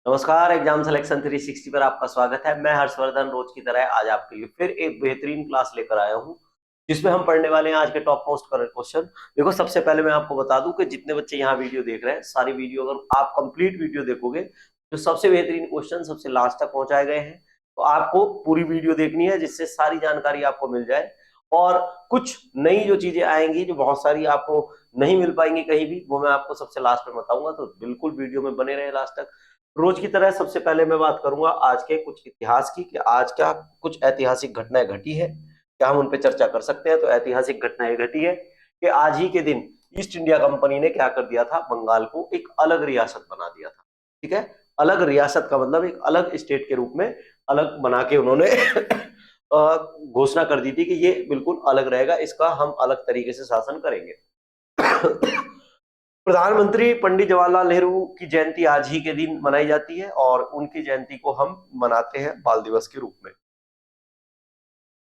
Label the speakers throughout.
Speaker 1: नमस्कार, exam selection 360 पर आपका स्वागत है। मैं हर्षवर्धन रोज की तरह आज आपके लिए फिर एक बेहतरीन क्लास लेकर आया हूं, जिसमें हम पढ़ने वाले हैं आज के टॉप मोस्ट करंट क्वेश्चन। देखो, सबसे पहले मैं आपको बता दूं कि जितने बच्चे यहाँ वीडियो देख रहे हैं, सारी वीडियो अगर आप कंप्लीट वीडियो देखोगे तो सबसे बेहतरीन क्वेश्चन सबसे लास्ट तक पहुंचाए गए हैं। तो आपको पूरी वीडियो देखनी है, जिससे सारी जानकारी आपको मिल जाए। और कुछ नई जो चीजें आएंगी, जो बहुत सारी आपको नहीं मिल पाएंगी कहीं भी, वो मैं आपको सबसे लास्ट में बताऊंगा। तो बिल्कुल वीडियो में बने रहे लास्ट तक। रोज की तरह सबसे पहले मैं बात करूंगा आज के कुछ इतिहास की, कि आज क्या कुछ ऐतिहासिक घटनाएं घटी है, क्या हम उन पे चर्चा कर सकते हैं। तो ऐतिहासिक घटनाएं घटी है कि आज ही के दिन ईस्ट इंडिया कंपनी ने क्या कर दिया था, बंगाल को एक अलग रियासत बना दिया था। ठीक है, अलग रियासत का मतलब एक अलग स्टेट के रूप में अलग बना के उन्होंने घोषणा कर दी थी कि ये बिल्कुल अलग रहेगा, इसका हम अलग तरीके से शासन करेंगे। प्रधानमंत्री पंडित जवाहरलाल नेहरू की जयंती आज ही के दिन मनाई जाती है, और उनकी जयंती को हम मनाते हैं बाल दिवस के रूप में।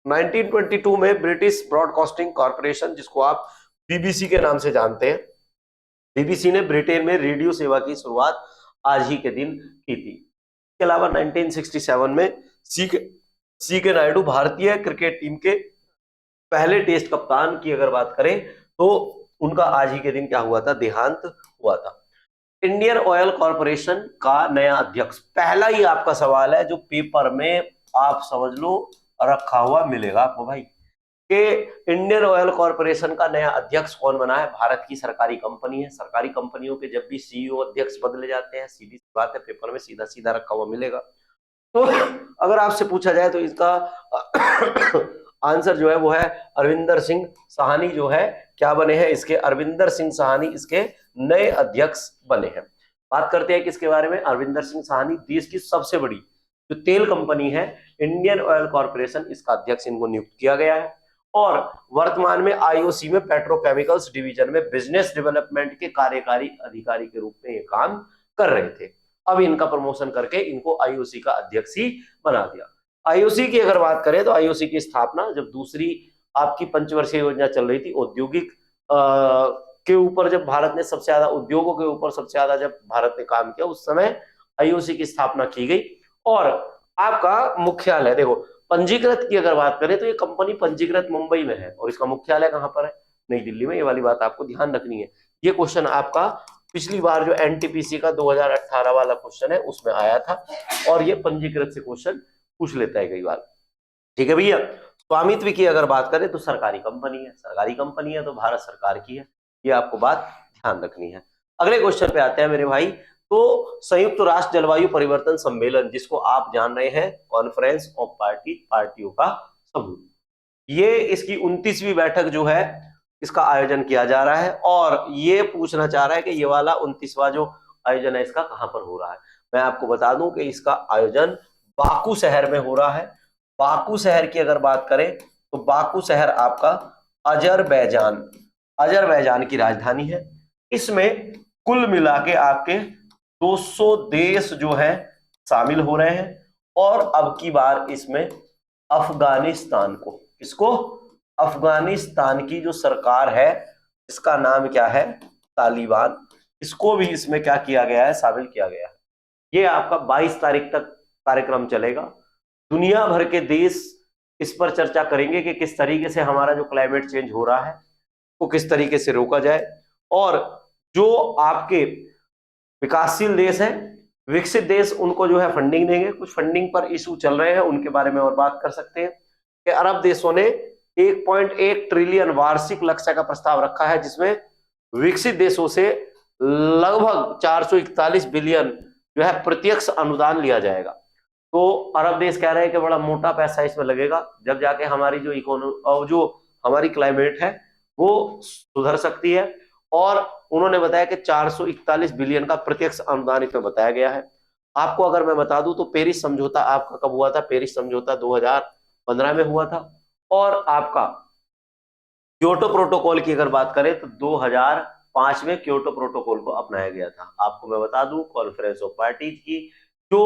Speaker 1: 1922 में ब्रिटिश ब्रॉडकास्टिंग कॉर्पोरेशन, जिसको आप बीबीसी के नाम से जानते हैं, बीबीसी ने ब्रिटेन में रेडियो सेवा की शुरुआत आज ही के दिन की थी। इसके अलावा 1967 में सी के नायडू भारतीय क्रिकेट टीम के पहले टेस्ट कप्तान की अगर बात करें, तो उनका आज ही के दिन क्या हुआ था, देहांत हुआ था। इंडियन ऑयल कॉर्पोरेशन का नया अध्यक्ष, पहला ही आपका सवाल है जो पेपर में आप समझ लो रखा हुआ मिलेगा आपको भाई, कि इंडियन ऑयल कॉर्पोरेशन का नया अध्यक्ष कौन बना है। भारत की सरकारी कंपनी है। सरकारी कंपनियों के जब भी सीईओ अध्यक्ष बदले जाते हैं, सीधी सी बात है, पेपर में सीधा सीधा रखा हुआ मिलेगा। तो अगर आपसे पूछा जाए तो इसका आंसर जो है वो है अरविंदर सिंह साहनी, जो है क्या बने हैं इसके, अरविंदर सिंह साहनी इसके नए अध्यक्ष बने हैं। बात करते हैं किसके बारे में, अरविंदर सिंह साहनी देश की सबसे बड़ी जो तेल कंपनी है इंडियन ऑयल कॉर्पोरेशन, इसका अध्यक्ष इनको नियुक्त किया गया है। और वर्तमान में आईओसी में पेट्रोकेमिकल्स डिवीजन में बिजनेस डेवलपमेंट के कार्यकारी अधिकारी के रूप में ये काम कर रहे थे। अब इनका प्रमोशन करके इनको आईओसी का अध्यक्ष ही बना दिया। आईओसी की अगर बात करें तो आईओसी की स्थापना जब दूसरी आपकी पंचवर्षीय योजना चल रही थी, औद्योगिक के ऊपर, जब भारत ने सबसे ज्यादा उद्योगों के ऊपर सबसे ज्यादा जब भारत ने काम किया, उस समय आईओसी की स्थापना की गई। और आपका मुख्यालय देखो, पंजीकृत की अगर बात करें तो ये कंपनी पंजीकृत मुंबई में है, और इसका मुख्यालय कहां पर है, नई दिल्ली में। ये वाली बात आपको ध्यान रखनी है। ये क्वेश्चन आपका पिछली बार जो एनटीपीसी का 2018 वाला क्वेश्चन है उसमें आया था, और ये पंजीकृत से क्वेश्चन पूछ लेता है कई बार। ठीक है भैया। स्वामित्व की अगर बात करें तो सरकारी कंपनी है, सरकारी कंपनी है तो भारत सरकार की है। ये आपको बात ध्यान रखनी है। अगले क्वेश्चन पे आते हैं मेरे भाई। तो संयुक्त राष्ट्र जलवायु परिवर्तन सम्मेलन, जिसको आप जान रहे हैं कॉन्फ्रेंस ऑफ पार्टियों का समूह, ये इसकी 29वीं बैठक जो है इसका आयोजन किया जा रहा है। और ये पूछना चाह रहा है कि ये वाला 29वां जो आयोजन है इसका कहां पर हो रहा है। मैं आपको बता दूं कि इसका आयोजन बाकू शहर में हो रहा है। बाकू शहर की अगर बात करें तो बाकू शहर आपका अजरबैजान अजरबैजान की राजधानी है। इसमें कुल मिला के आपके 200 देश जो है शामिल हो रहे हैं। और अब की बार इसमें अफगानिस्तान को, किसको, अफगानिस्तान की जो सरकार है, इसका नाम क्या है, तालिबान, इसको भी इसमें क्या किया गया है, शामिल किया गया है। ये आपका 22 तारीख तक कार्यक्रम चलेगा। दुनिया भर के देश इस पर चर्चा करेंगे कि किस तरीके से हमारा जो क्लाइमेट चेंज हो रहा है वो किस तरीके से रोका जाए। और जो आपके विकासशील देश हैं, विकसित देश, उनको जो है फंडिंग देंगे। कुछ फंडिंग पर इशू चल रहे हैं, उनके बारे में और बात कर सकते हैं कि अरब देशों ने 1.1 ट्रिलियन वार्षिक लक्ष्य का प्रस्ताव रखा है, जिसमें विकसित देशों से लगभग 441 बिलियन जो है प्रत्यक्ष अनुदान लिया जाएगा। तो अरब देश कह रहे हैं कि बड़ा मोटा पैसा इसमें लगेगा, जब जाके हमारी जो इकोनॉमी, जो हमारी क्लाइमेट है वो सुधर सकती है। और उन्होंने बताया कि 441 बिलियन का प्रत्यक्ष अनुदान इसमें बताया गया है। आपको अगर मैं बता दूं तो पेरिस समझौता आपका कब हुआ था, पेरिस समझौता 2015 में हुआ था। और आपका क्योटो प्रोटोकॉल की अगर बात करें तो 2005 में क्योटो प्रोटोकॉल को अपनाया गया था। आपको मैं बता दूं, कॉन्फ्रेंस ऑफ पार्टीज की जो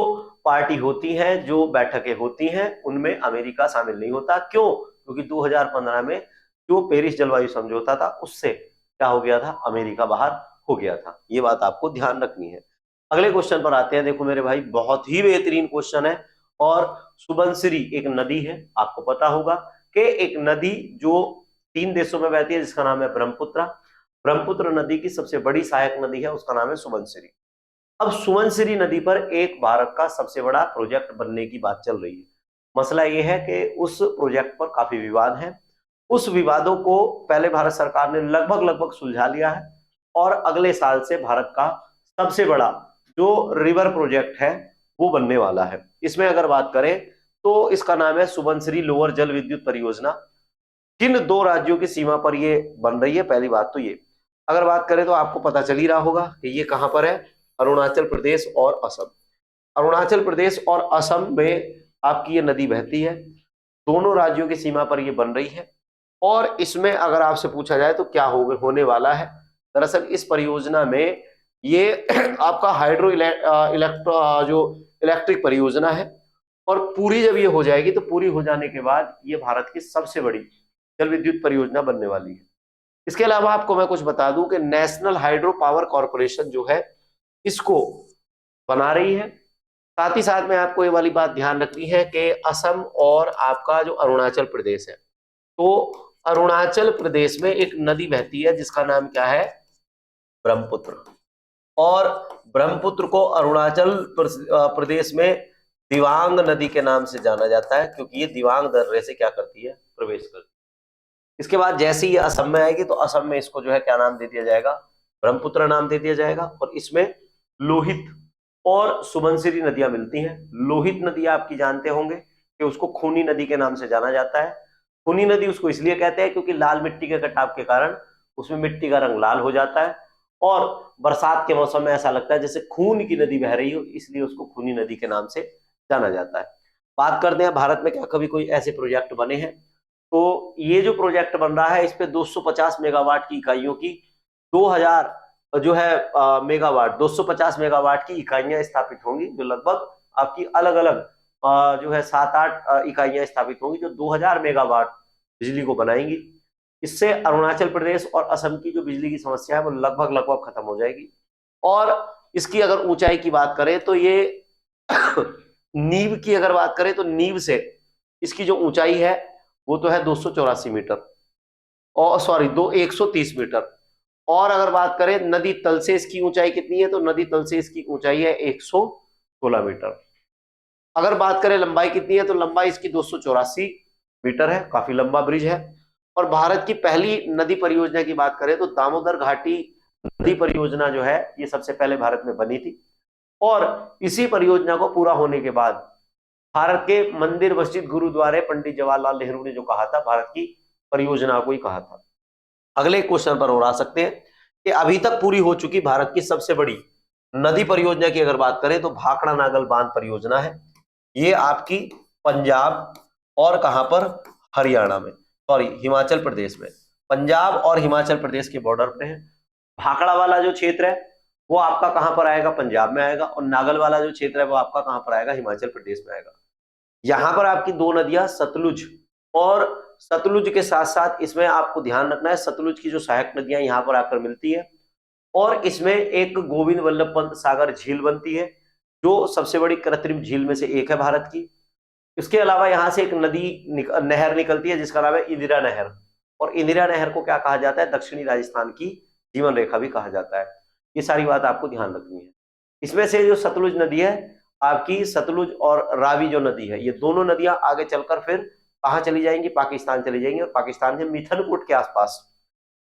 Speaker 1: पार्टी होती हैं, जो बैठकें होती हैं, उनमें अमेरिका शामिल नहीं होता। क्यों? क्योंकि 2015 में जो पेरिस जलवायु समझौता था उससे क्या हो गया था, अमेरिका बाहर हो गया था। ये बात आपको ध्यान रखनी है। अगले क्वेश्चन पर आते हैं। देखो मेरे भाई, बहुत ही बेहतरीन क्वेश्चन है। और सुबनसिरी एक नदी है, आपको पता होगा कि एक नदी जो 3 देशों में बहती है, जिसका नाम है ब्रह्मपुत्र। ब्रह्मपुत्र नदी की सबसे बड़ी सहायक नदी है, उसका नाम है सुबनसिरी। अब सुबनसिरी नदी पर एक भारत का सबसे बड़ा प्रोजेक्ट बनने की बात चल रही है। मसला यह है कि उस प्रोजेक्ट पर काफी विवाद है। उस विवादों को पहले भारत सरकार ने लगभग लगभग सुलझा लिया है, और अगले साल से भारत का सबसे बड़ा जो रिवर प्रोजेक्ट है वो बनने वाला है। इसमें अगर बात करें तो इसका नाम है सुबनसिरी लोअर जल विद्युत परियोजना। किन दो राज्यों की सीमा पर ये बन रही है, पहली बात तो ये। अगर बात करें तो आपको पता चल ही रहा होगा कि ये कहां पर है, अरुणाचल प्रदेश और असम। अरुणाचल प्रदेश और असम में आपकी ये नदी बहती है, दोनों राज्यों की सीमा पर ये बन रही है। और इसमें अगर आपसे पूछा जाए तो क्या होने वाला है, दरअसल इस परियोजना में ये आपका हाइड्रो जो इलेक्ट्रिक परियोजना है। और पूरी जब ये हो जाएगी तो पूरी हो जाने के बाद ये भारत की सबसे बड़ी जल विद्युत परियोजना बनने वाली है। इसके अलावा आपको मैं कुछ बता दूं कि नेशनल हाइड्रो पावर कॉर्पोरेशन जो है इसको बना रही है। साथ ही साथ में आपको ये वाली बात ध्यान रखनी है कि असम और आपका जो अरुणाचल प्रदेश है, तो अरुणाचल प्रदेश में एक नदी बहती है जिसका नाम क्या है, ब्रह्मपुत्र। और ब्रह्मपुत्र को अरुणाचल प्रदेश में दिवांग नदी के नाम से जाना जाता है, क्योंकि ये दिवांग दर्रे से क्या करती है, प्रवेश करती है। इसके बाद जैसे ही असम में आएगी तो असम में इसको जो है क्या नाम दे दिया जाएगा, ब्रह्मपुत्र नाम दे दिया जाएगा। और इसमें लोहित और सुबनसिरी नदियां मिलती हैं। लोहित नदी आपकी जानते होंगे कि उसको खूनी नदी के नाम से जाना जाता है। खूनी नदी उसको इसलिए कहते हैं क्योंकि लाल मिट्टी के कटाव के कारण उसमें मिट्टी का रंग लाल हो जाता है, और बरसात के मौसम में ऐसा लगता है जैसे खून की नदी बह रही हो, इसलिए उसको खूनी नदी के नाम से जाना जाता है। बात करते हैं भारत में क्या कभी कोई ऐसे प्रोजेक्ट बने हैं, तो ये जो प्रोजेक्ट बन रहा है इस पे 250 मेगावाट की इकाइयों की 2000 जो है मेगावाट 250 मेगावाट की इकाइयां स्थापित होंगी, जो लगभग आपकी अलग अलग जो है 7-8 इकाइयां स्थापित होंगी जो 2000 मेगावाट बिजली को बनाएंगी। इससे अरुणाचल प्रदेश और असम की जो बिजली की समस्या है वो लगभग लगभग खत्म हो जाएगी। और इसकी अगर ऊंचाई की बात करें तो ये नींव की अगर बात करें तो नींव से इसकी जो ऊंचाई है वो तो है 284 मीटर, और सॉरी 130 मीटर। और अगर बात करें नदी तल से इसकी ऊंचाई कितनी है, तो नदी तल से इसकी ऊंचाई है 116 मीटर। अगर बात करें लंबाई कितनी है, तो लंबाई इसकी 284 मीटर है, काफी लंबा ब्रिज है। और भारत की पहली नदी परियोजना की बात करें तो दामोदर घाटी नदी परियोजना जो है ये सबसे पहले भारत में बनी थी। और इसी परियोजना को पूरा होने के बाद भारत के मंदिर मस्जिद गुरुद्वारे पंडित जवाहरलाल नेहरू ने जो कहा था, भारत की परियोजना को ही कहा था। अगले क्वेश्चन पर और आ सकते हैं कि अभी तक पूरी हो चुकी भारत की सबसे बड़ी नदी परियोजना की अगर बात करें तो भाखड़ा नागल बांध परियोजना है। ये आपकी पंजाब और कहां पर, हरियाणा में, सॉरी हिमाचल प्रदेश में, पंजाब और हिमाचल प्रदेश के बॉर्डर पे है। भाखड़ा वाला जो क्षेत्र है वो आपका कहां पर आएगा, पंजाब में आएगा। और नागल वाला जो क्षेत्र है वो आपका कहां पर आएगा, हिमाचल प्रदेश में आएगा। यहां पर आपकी दो नदियां सतलुज, और सतलुज के साथ साथ इसमें आपको ध्यान रखना है सतलुज की जो सहायक नदियां यहां पर आकर मिलती है। और इसमें एक गोविंद वल्लभ पंत सागर झील बनती है जो सबसे बड़ी कृत्रिम झील में से एक है भारत की। इसके अलावा यहां से एक नहर निकलती है जिसका नाम है इंदिरा नहर। और इंदिरा नहर को क्या कहा जाता है, दक्षिणी राजस्थान की जीवन रेखा भी कहा जाता है। ये सारी बात आपको ध्यान रखनी है। इसमें से जो सतलुज नदी है आपकी, सतलुज और रावी जो नदी है, ये दोनों नदियां आगे चलकर फिर कहां चली जाएंगी, पाकिस्तान चली जाएंगी। और पाकिस्तान के मिथनकोट के आसपास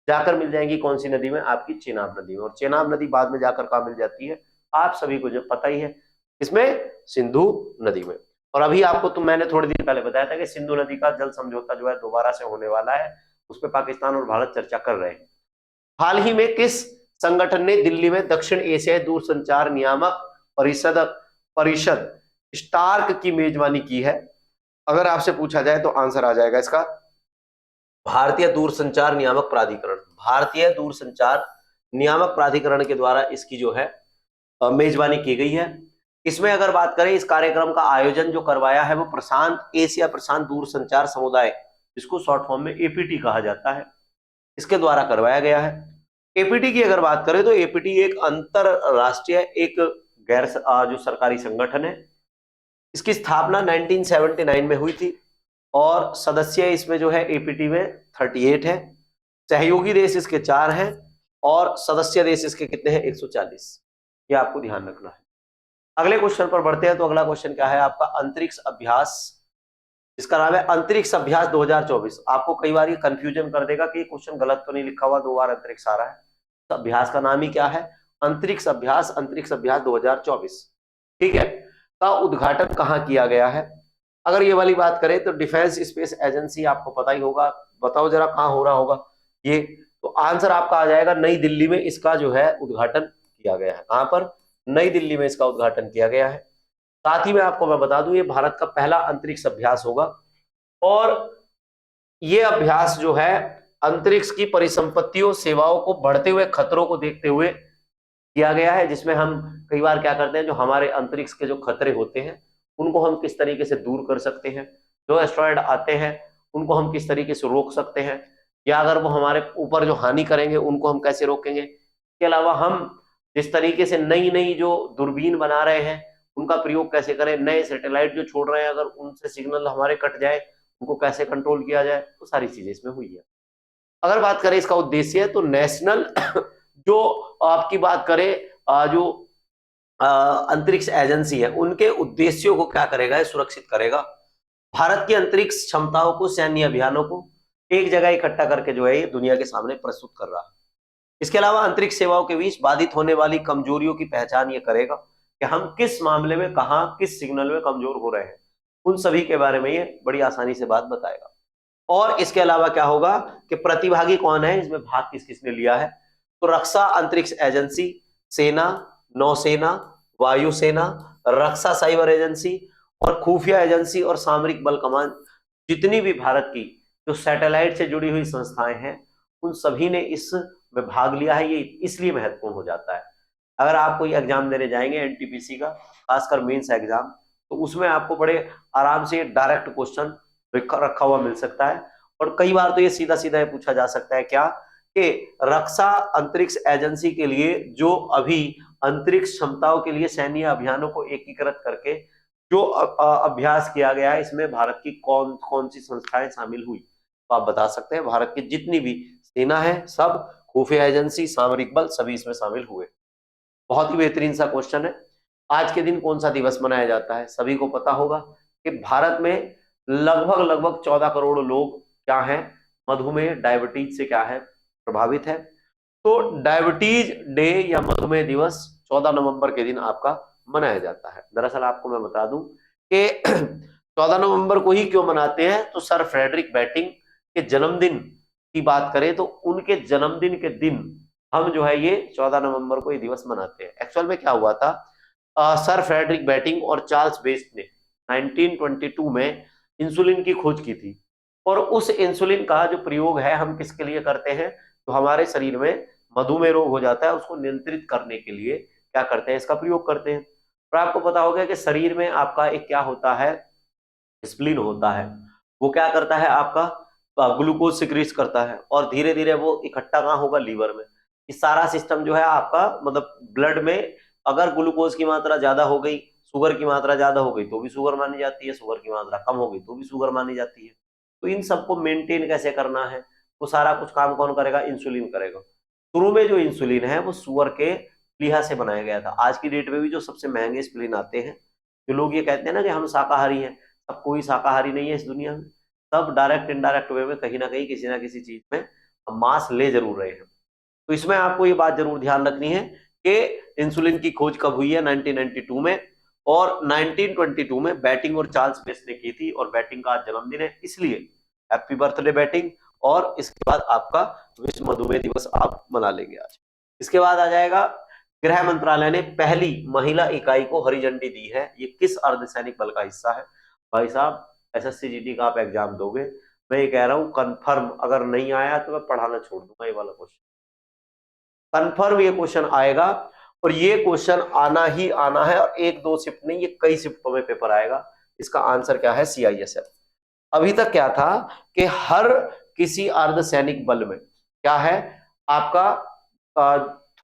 Speaker 1: जाकर मिल जाएंगी कौन सी नदी में, आपकी चेनाब नदी में। और चेनाब नदी बाद में जाकर कहां मिल जाती है, आप सभी को जो पता ही है, इसमें सिंधु नदी में। और अभी आपको तो मैंने थोड़ी देर पहले बताया था कि सिंधु नदी का जल समझौता जो है दोबारा से होने वाला है, उस पर पाकिस्तान और भारत चर्चा कर रहे हैं। हाल ही में किस संगठन ने दिल्ली में दक्षिण एशियाई दूरसंचार नियामक परिषद स्टार्क की मेजबानी की है? अगर आपसे पूछा जाए तो आंसर आ जाएगा इसका भारतीय दूरसंचार नियामक प्राधिकरण। भारतीय दूरसंचार नियामक प्राधिकरण के द्वारा इसकी जो है मेजबानी की गई है। इसमें अगर बात करें, इस कार्यक्रम का आयोजन जो करवाया है वो प्रशांत एशिया प्रशांत दूरसंचार समुदाय, जिसको शॉर्ट फॉर्म में एपीटी कहा जाता है, इसके द्वारा करवाया गया है। एपीटी की अगर बात करें तो एपीटी एक अंतरराष्ट्रीय एक गैर जो सरकारी संगठन है। इसकी स्थापना 1979 में हुई थी और सदस्य इसमें जो है एपीटी में 38 है। सहयोगी देश इसके 4 हैं और सदस्य देश इसके कितने हैं? 140। ये आपको ध्यान रखना है। अगले क्वेश्चन पर बढ़ते हैं। तो अगला क्वेश्चन क्या है आपका? अंतरिक्ष अभ्यास, इसका नाम है अंतरिक्ष अभ्यास 2024। आपको कई बार ये कंफ्यूजन कर देगा कि क्वेश्चन गलत तो नहीं लिखा हुआ, 2 बार अंतरिक्ष आ रहा है। तो अभ्यास का नाम ही क्या है? अंतरिक्ष अभ्यास 2024। ठीक है। का उद्घाटन कहाँ किया गया है? अगर ये वाली बात करें तो डिफेंस स्पेस एजेंसी, आपको पता ही होगा। बताओ जरा कहाँ हो रहा होगा ये? तो आंसर आपका आ जाएगा नई दिल्ली में इसका जो है उद्घाटन किया गया है। कहां पर? नई दिल्ली में इसका उद्घाटन किया गया है। साथ ही में आपको मैं बता दूं ये भारत का पहला अंतरिक्ष अभ्यास होगा और ये अभ्यास जो है अंतरिक्ष की परिसंपत्तियों सेवाओं को बढ़ते हुए खतरों को देखते हुए किया गया है, जिसमें हम कई बार क्या करते हैं, जो हमारे अंतरिक्ष के जो खतरे होते हैं उनको हम किस तरीके से दूर कर सकते हैं, जो एस्ट्रॉयड आते हैं उनको हम किस तरीके से रोक सकते हैं, या अगर वो हमारे ऊपर जो हानि करेंगे उनको हम कैसे रोकेंगे। इसके अलावा हम जिस तरीके से नई नई जो दूरबीन बना रहे हैं उनका प्रयोग कैसे करें, नए सैटेलाइट जो छोड़ रहे हैं अगर उनसे सिग्नल हमारे कट जाए उनको कैसे कंट्रोल किया जाए, तो सारी चीजें इसमें हुई है। अगर बात करें इसका उद्देश्य तो नेशनल जो आपकी बात करें जो अंतरिक्ष एजेंसी है उनके उद्देश्यों को क्या करेगा? सुरक्षित करेगा। भारत की अंतरिक्ष क्षमताओं को, सैन्य अभियानों को एक जगह इकट्ठा करके जो है ये दुनिया के सामने प्रस्तुत कर रहा है। इसके अलावा अंतरिक्ष सेवाओं के बीच बाधित होने वाली कमजोरियों की पहचान ये करेगा कि हम किस मामले में कहां किस सिग्नल में कमजोर हो रहे हैं, उन सभी के बारे में ये बड़ी आसानी से बात बताएगा। और इसके अलावा क्या होगा कि प्रतिभागी कौन है, इसमें भाग किस किसने लिया है? तो रक्षा अंतरिक्ष एजेंसी, सेना, नौसेना, वायुसेना, रक्षा साइबर एजेंसी और खुफिया एजेंसी और सामरिक बल कमान, जितनी भी भारत की जो सैटेलाइट से जुड़ी हुई संस्थाएं हैं उन सभी ने इस में भाग लिया है। ये इसलिए महत्वपूर्ण हो जाता है। अगर आप कोई एग्जाम देने जाएंगे एनटीपीसी का, खासकर मेंस एग्जाम, तो उसमें आपको बड़े आराम से डायरेक्ट क्वेश्चन रखा हुआ मिल सकता है। और कई बार तो ये सीधा सीधा ये पूछा जा सकता है क्या कि रक्षा अंतरिक्ष एजेंसी के लिए जो अभी अंतरिक्ष क्षमताओं के लिए सैन्य अभियानों को एकीकृत करके जो अभ्यास किया गया है इसमें भारत की कौन कौन सी संस्थाएं शामिल हुई? तो आप बता सकते हैं भारत की जितनी भी सेना है सब, खुफिया एजेंसी, सामरिक बल, सभी इसमें शामिल हुए। बहुत ही बेहतरीन सा क्वेश्चन है। आज के दिन कौन सा दिवस मनाया जाता है? सभी को पता होगा कि भारत में लगभग लगभग 14 करोड़ लोग क्या हैं, मधुमेह डायबिटीज से क्या है, प्रभावित है। तो डायबिटीज डे या मधुमेह दिवस 14 नवंबर के दिन आपका मनाया जाता है। दरअसल आपको मैं बता दूं कि 14 नवंबर को ही क्यों मनाते हैं, तो सर फ्रेडरिक बैटिंग के जन्मदिन की बात करें तो उनके जन्मदिन के दिन हम जो है ये 14 नवंबर को ये दिवस मनाते हैं। एक्चुअल में क्या हुआ था, सर फ्रेडरिक बैटिंग और चार्ल्स बेस्ट ने 1922 में इंसुलिन की खोज की थी और उस इंसुलिन का जो प्रयोग है हम किसके लिए करते हैं, तो हमारे शरीर में मधुमेह रोग हो जाता है उसको नियंत्रित करने के लिए क्या करते हैं, इसका प्रयोग करते हैं। और आपको पता होगा कि शरीर में आपका एक क्या होता है, स्प्लीन होता है, वो क्या करता है आपका ग्लूकोज सिक्रीट करता है और धीरे धीरे वो इकट्ठा कहाँ होगा, लीवर में। इस सारा सिस्टम जो है आपका मतलब ब्लड में अगर ग्लूकोज की मात्रा ज्यादा हो गई, शुगर की मात्रा ज्यादा हो गई तो भी शुगर मानी जाती है, शुगर की मात्रा कम हो गई तो भी शुगर मानी जाती है। तो इन सबको मेंटेन कैसे करना है, वो सारा कुछ काम कौन करेगा, इंसुलिन करेगा। शुरू में जो इंसुलिन है वो सुअर के प्लीहा से बनाया गया था। आज की डेट में भी जो सबसे महंगे इंसुलिन आते हैं, जो लोग ये कहते हैं ना कि हम शाकाहारी हैं, सब कोई शाकाहारी नहीं है इस दुनिया में, सब डायरेक्ट इनडायरेक्ट वे में कहीं ना कहीं किसी ना किसी चीज में मांस ले जरूर रहे हैं। तो इसमें आपको ये बात जरूर ध्यान रखनी है कि इंसुलिन की खोज कब हुई है, 1992 में, और 1922 में बैटिंग और चार्ल्स बेस्ट ने की थी और बैटिंग का आज जन्मदिन है, इसलिए हैप्पी बर्थडे बैटिंग। और इसके बाद आपका विश्व मधुमेह दिवस आप मना लेंगे आज। इसके बाद आ जाएगा गृह मंत्रालय ने पहली महिला इकाई को हरी झंडी दी है। ये किस अर्धसैनिक बल का हिस्सा है? भाई साहब एसएससी जीडी का आप एग्जाम दोगे, मैं ये कह रहा हूं कंफर्म, अगर नहीं आया तो मैं पढ़ाना छोड़ दूंगा ये वाला क्वेश्चन, कंफर्म ये क्वेश्चन आएगा। और ये क्वेश्चन आना ही आना है और एक दो शिफ्ट नहीं, ये कई शिफ्टों में पेपर आएगा। इसका आंसर क्या है, सीआईएसएफ। अभी तक क्या था कि हर किसी अर्धसैनिक बल में क्या है आपका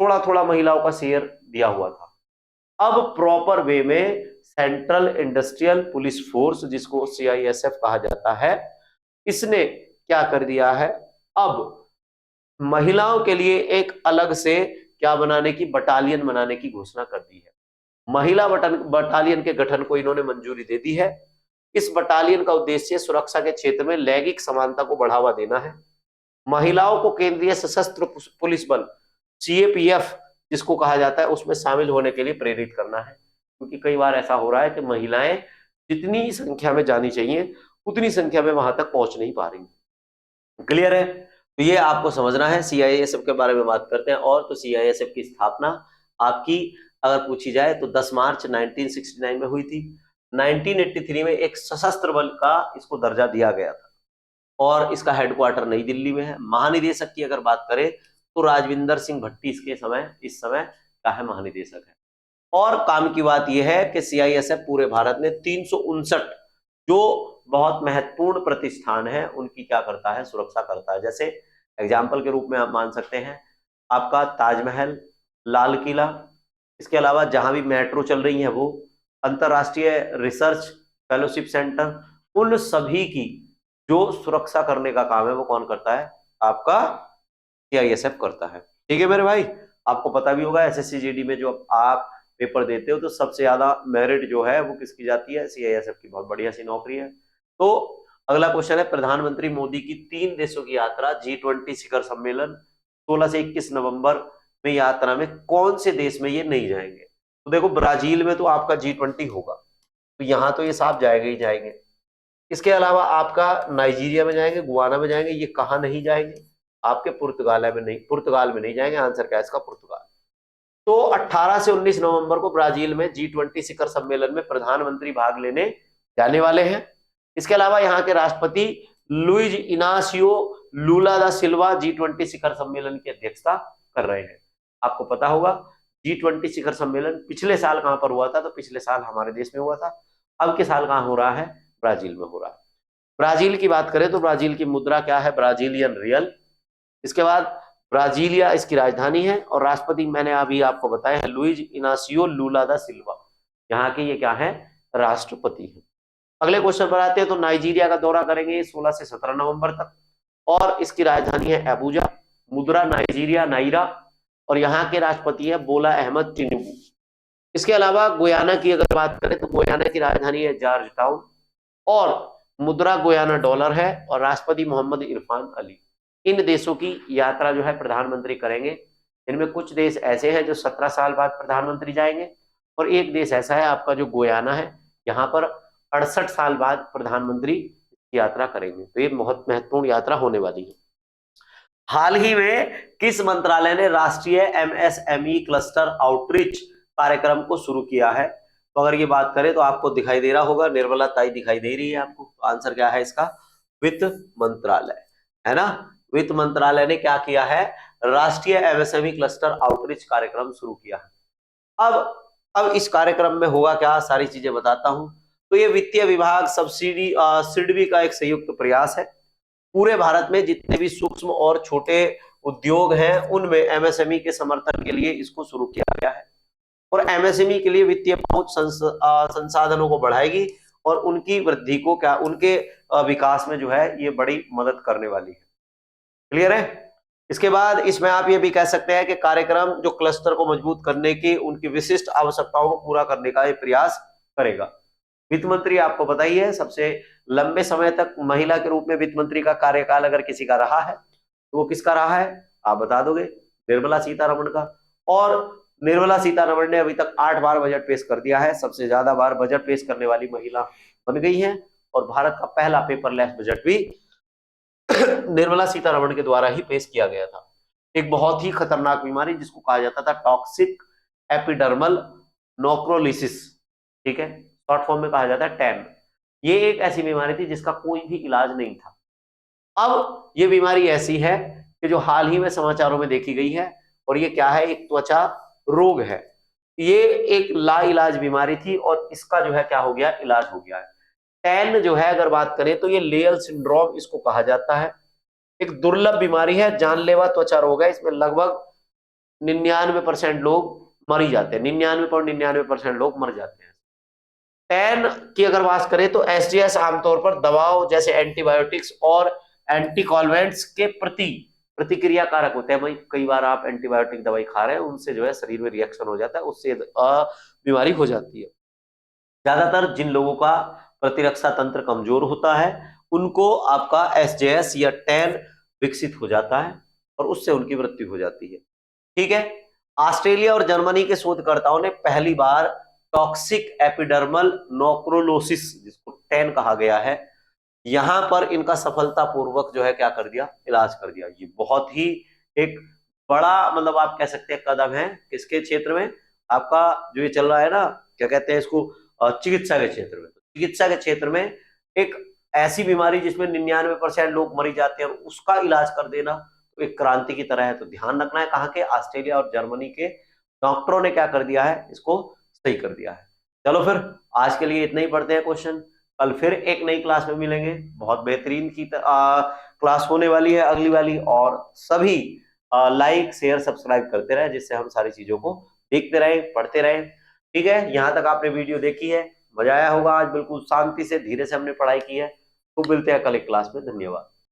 Speaker 1: थोड़ा थोड़ा महिलाओं का शेयर दिया हुआ था, अब प्रॉपर वे में सेंट्रल इंडस्ट्रियल पुलिस फोर्स, जिसको CISF कहा जाता है, इसने क्या कर दिया है, अब महिलाओं के लिए एक अलग से क्या बनाने की, बटालियन बनाने की घोषणा कर दी है। महिला बटालियन के गठन को इन्होंने मंजूरी दे दी है। इस बटालियन का उद्देश्य सुरक्षा के क्षेत्र में लैंगिक समानता को बढ़ावा देना है। महिलाओं को केंद्रीय सशस्त्र पुलिस बल CAPF जिसको कहा जाता है उसमें शामिल होने के लिए प्रेरित करना है, क्योंकि कई बार ऐसा हो रहा है कि महिलाएं जितनी संख्या में जानी चाहिए उतनी संख्या में वहां तक पहुंच नहीं पा रही। क्लियर है? तो ये आपको समझना है। CISF के बारे में बात करते हैं। और तो CISF की स्थापना आपकी अगर पूछी जाए तो 10 मार्च 1969 में हुई थी। 1983 में एक सशस्त्र बल का इसको दर्जा दिया गया था और इसका हेडक्वार्टर नई दिल्ली में है। महानिदेशक की अगर बात करें तो राजविंदर सिंह भट्टी इस समय का है महानिदेशक है। और काम की बात यह है कि CISF पूरे भारत में 359 जो बहुत महत्वपूर्ण प्रतिष्ठान है उनकी क्या करता है, सुरक्षा करता है। जैसे एग्जाम्पल के रूप में आप मान सकते हैं आपका ताजमहल, लाल किला, इसके अलावा जहां भी मेट्रो चल रही है वो, अंतरराष्ट्रीय रिसर्च फेलोशिप सेंटर, उन सभी की जो सुरक्षा करने का काम है वो कौन करता है, आपका CISF करता है। ठीक है मेरे भाई, आपको पता भी होगा SSC GD में जो आप पेपर देते हो तो सबसे ज्यादा मेरिट जो है वो किसकी जाती है, CISF की। बहुत बढ़िया सी नौकरी है। तो अगला क्वेश्चन है, प्रधानमंत्री मोदी की 3 देशों की यात्रा G20 शिखर सम्मेलन 16 से 21 नवंबर में यात्रा में कौन से देश में ये नहीं जाएंगे? तो देखो ब्राजील में तो आपका G20 होगा, तो यहाँ तो ये साफ जाएंगे ही जाएंगे। इसके अलावा आपका नाइजीरिया में जाएंगे, गुआना में जाएंगे, ये कहाँ नहीं जाएंगे, आपके पुर्तगाल में नहीं जाएंगे। आंसर क्या है इसका, पुर्तगाल। तो 18 से 19 नवंबर को ब्राजील में G20 शिखर सम्मेलन में प्रधानमंत्री भाग लेने जाने वाले हैं। इसके अलावा यहाँ के राष्ट्रपति लुइज इनासियो लूला दा सिल्वा G20 शिखर सम्मेलन की अध्यक्षता कर रहे हैं। आपको पता होगा G20 शिखर सम्मेलन पिछले साल कहां पर हुआ था, तो पिछले साल हमारे देश में हुआ था। अब के साल कहां हो रहा है, ब्राजील में हो रहा है। ब्राजील की बात करें तो ब्राजील की मुद्रा क्या है, ब्राजीलियन रियल। इसके बाद ब्राजीलिया इसकी राजधानी है और राष्ट्रपति मैंने अभी आपको बताया है लुइज इनासियो लूला दा सिल्वा, यहाँ के ये क्या है, राष्ट्रपति है। अगले क्वेश्चन पर आते हैं। तो नाइजीरिया का दौरा करेंगे 16 से 17 नवंबर तक और इसकी राजधानी है अबूजा। मुद्रा नाइजीरिया नाइरा और यहाँ के राष्ट्रपति है बोला अहमद टिनुबू। इसके अलावा गुयाना की अगर बात करें तो गुयाना की राजधानी है जॉर्ज टाउन और मुद्रा गुयाना डॉलर है और राष्ट्रपति मोहम्मद इरफान अली। इन देशों की यात्रा जो है प्रधानमंत्री करेंगे। इनमें कुछ देश ऐसे हैं जो 17 साल बाद प्रधानमंत्री जाएंगे और एक देश ऐसा है आपका जो गुयाना है, यहाँ पर 68 साल बाद प्रधानमंत्री यात्रा करेंगे। तो ये बहुत महत्वपूर्ण यात्रा होने वाली है। हाल ही में किस मंत्रालय ने राष्ट्रीय MSME क्लस्टर आउटरीच कार्यक्रम को शुरू किया है? तो अगर ये बात करें तो आपको दिखाई दे रहा होगा, निर्मला ताई दिखाई दे रही है आपको। तो आंसर क्या है इसका, वित्त मंत्रालय है ना। वित्त मंत्रालय ने क्या किया है, राष्ट्रीय MSME क्लस्टर आउटरीच कार्यक्रम शुरू किया है। अब इस कार्यक्रम में होगा क्या, सारी चीजें बताता हूं। तो ये वित्तीय विभाग सब्सिडी सिडबी का एक संयुक्त प्रयास है। पूरे भारत में जितने भी सूक्ष्म और छोटे उद्योग हैं उनमें MSME के समर्थन के लिए इसको शुरू किया गया है और MSME के लिए वित्तीय पहुंच संसाधनों को बढ़ाएगी और उनकी वृद्धि को क्या, उनके विकास में जो है ये बड़ी मदद करने वाली है। क्लियर है? इसके बाद इसमें आप ये भी कह सकते हैं कि कार्यक्रम जो क्लस्टर को मजबूत करने की उनकी विशिष्ट आवश्यकताओं को पूरा करने का एक प्रयास करेगा। वित्त मंत्री आपको पता ही है, सबसे लंबे समय तक महिला के रूप में वित्त मंत्री का कार्यकाल अगर किसी का रहा है तो वो किसका रहा है, आप बता दोगे, निर्मला सीतारमण का। और निर्मला सीतारमण ने अभी तक 8 बार बजट पेश कर दिया है, सबसे ज्यादा बार बजट पेश करने वाली महिला बन गई है और भारत का पहला पेपरलेस बजट भी निर्मला सीतारमण के द्वारा ही पेश किया गया था। एक बहुत ही खतरनाक बीमारी जिसको कहा जाता था टॉक्सिक एपिडर्मल नोक्रोलिसिस, ठीक है, शॉर्ट फॉर्म में कहा जाता है टैन। ये एक ऐसी बीमारी थी जिसका कोई भी इलाज नहीं था। अब ये बीमारी ऐसी है कि जो हाल ही में समाचारों में देखी गई है और ये क्या है, एक त्वचा रोग है। ये एक लाइलाज बीमारी थी और इसका जो है क्या हो गया, इलाज हो गया है। टैन जो है अगर बात करें तो ये लेयल सिंड्रोम इसको कहा जाता है। एक दुर्लभ बीमारी है, जानलेवा त्वचा रोग है। इसमें लगभग 99% लोग मर ही जाते हैं, 99.99% लोग मर जाते हैं। टेन की अगर बात करें तो एसडीएस आमतौर पर दवाओं जैसे एंटीबायोटिक्स और एंटीकॉलवेंट्स के प्रति प्रतिक्रिया कारक होते हैं। भाई कई बार आप एंटीबायोटिक दवाई खा रहे हैं, उनसे जो है शरीर में रिएक्शन हो जाता है, उससे बीमारी हो जाती है। ज्यादातर जिन लोगों का प्रतिरक्षा तंत्र कमजोर होता है उनको आपका एसजेएस या टेन विकसित हो जाता है और उससे उनकी मृत्यु हो जाती है। ठीक है। ऑस्ट्रेलिया और जर्मनी के शोधकर्ताओं ने पहली बार टॉक्सिक एपिडर्मल नोक्रोलोसिस, जिसको टेन कहा गया है, यहां पर इनका सफलतापूर्वक जो है क्या कर दिया, इलाज कर दिया। ये बहुत ही एक बड़ा मतलब आप कह सकते हैं कदम है किसके क्षेत्र में, आपका जो ये चल रहा है ना, क्या कहते हैं इसको, चिकित्सा के क्षेत्र में। चिकित्सा के क्षेत्र में एक ऐसी बीमारी जिसमें 99% लोग मरी जाते हैं उसका इलाज कर देना तो एक क्रांति की तरह है। तो ध्यान रखना है कहाँ के, ऑस्ट्रेलिया और जर्मनी के डॉक्टरों ने क्या कर दिया है, इसको सही कर दिया है। चलो फिर आज के लिए इतना ही, पढ़ते हैं क्वेश्चन। कल फिर एक नई क्लास में मिलेंगे, बहुत बेहतरीन की क्लास होने वाली है अगली वाली। और सभी लाइक शेयर सब्सक्राइब करते रहे जिससे हम सारी चीजों को देखते रहे, पढ़ते रहे। ठीक है, यहाँ तक आपने वीडियो देखी है, मजा आया होगा। आज बिल्कुल शांति से धीरे से हमने पढ़ाई की है। तो मिलते हैं कल एक क्लास में। धन्यवाद।